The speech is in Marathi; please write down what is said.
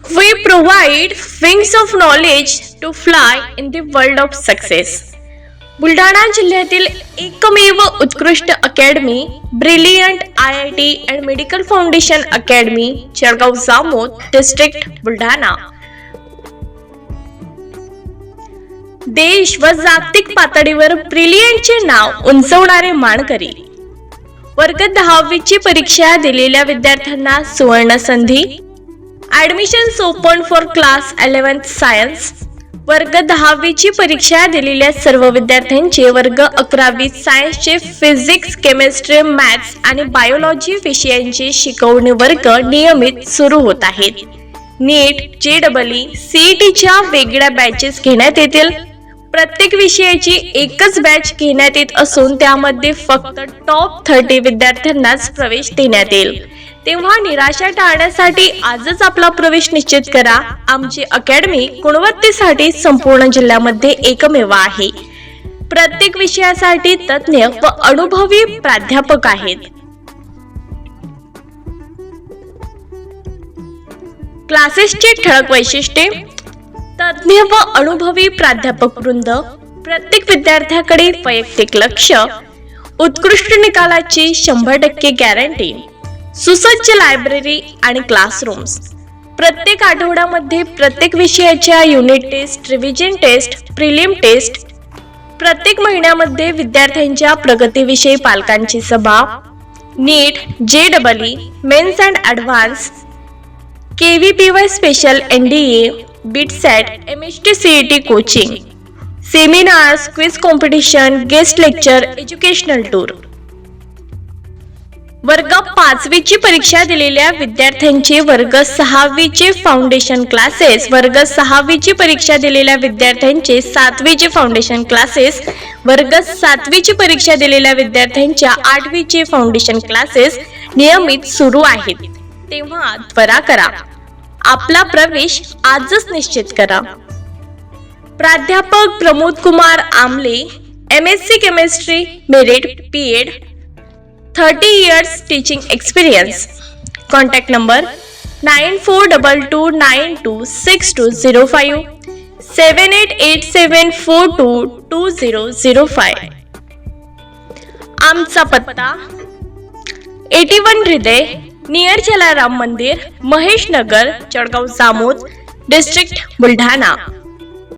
We provide wings of knowledge to fly in the world of success. Buldhana जिल्ह्यातील एकमेव उत्कृष्ट academy brilliant IIT and medical foundation academy Jalgaon Jamod district Buldhana. देश व जागतिक पातळीवर ब्रिलियंटचे नाव उंचवणारे मानकरी. वर्ग 10वी ची परीक्षा दिलेल्या विद्यार्थ्यांना सुवर्ण संधी. Admissions open for class 11th science. वर्ग 10वी ची परीक्षा दिलेल्या सर्व विद्यार्थ्यांचे वर्ग 11वी सायन्सचे फिजिक्स, केमिस्ट्री, मॅथ्स आणि बायोलॉजी विषयांचे शिकवणी वर्ग नियमित सुरू होत आहेत. नीट, JEE, CETच्या वेगळ्या बॅचेस घेण्यात येतील. प्रत्येक विषयाची एकच बॅच घेण्यात येत असून त्यामध्ये फक्त टॉप 30 विद्यार्थ्यांनाच प्रवेश देण्यात येईल. तेव्हा निराशा टाळण्यासाठी आजच आपला प्रवेश निश्चित करा. आमची अकॅडमी गुणवत्तेसाठी संपूर्ण जिल्ह्यामध्ये एकमेव आहे. प्रत्येक विषयासाठी तज्ञ व अनुभवी प्राध्यापक आहेत. क्लासेसची ठळक वैशिष्ट्ये. तज्ञ व अनुभवी प्राध्यापक वृंद, प्रत्येक विद्यार्थ्याकडे वैयक्तिक लक्ष, उत्कृष्ट निकालाची 100% गॅरंटी, सुसज्ज लायब्ररी आणि क्लासरूम्स. प्रत्येक आठवड्यामध्ये प्रत्येक विषयाच्या unit test, revision test, prelim test. प्रत्येक महिन्यामध्ये विद्यार्थ्यांच्या प्रगतीविषयी पालकांची सभा. NEET, JEE, mains and advance, KVPY special, NDA, BITSAT, MHT CET coaching, seminars, quiz competition, guest lecture, educational tour. वर्ग 5वी ची परीक्षा दिलेल्या विद्यार्थ्यांचे वर्ग 6वी चे फाउंडेशन क्लासेस. वर्ग 6वी ची परीक्षा दिलेल्या विद्यार्थ्यांचे 7वी चे फाउंडेशन क्लासेस. वर्ग 7वी ची परीक्षा दिलेल्या विद्यार्थ्यांच्या 8वी चे फाउंडेशन क्लासेस नियमित सुरू आहेत. तेव्हा त्वरा करा, आपला प्रवेश आजच निश्चित करा. प्राध्यापक प्रमोद कुमार आमले, MSc chemistry, merit, PEd, 30 years teaching experience. Contact number 9422926205, 7887422005. आमचा पत्ता 81 हृदय, नियर जलाराम मंदिर, महेश नगर, जळगाव जामोद डिस्ट्रिक्ट बुलढाणा.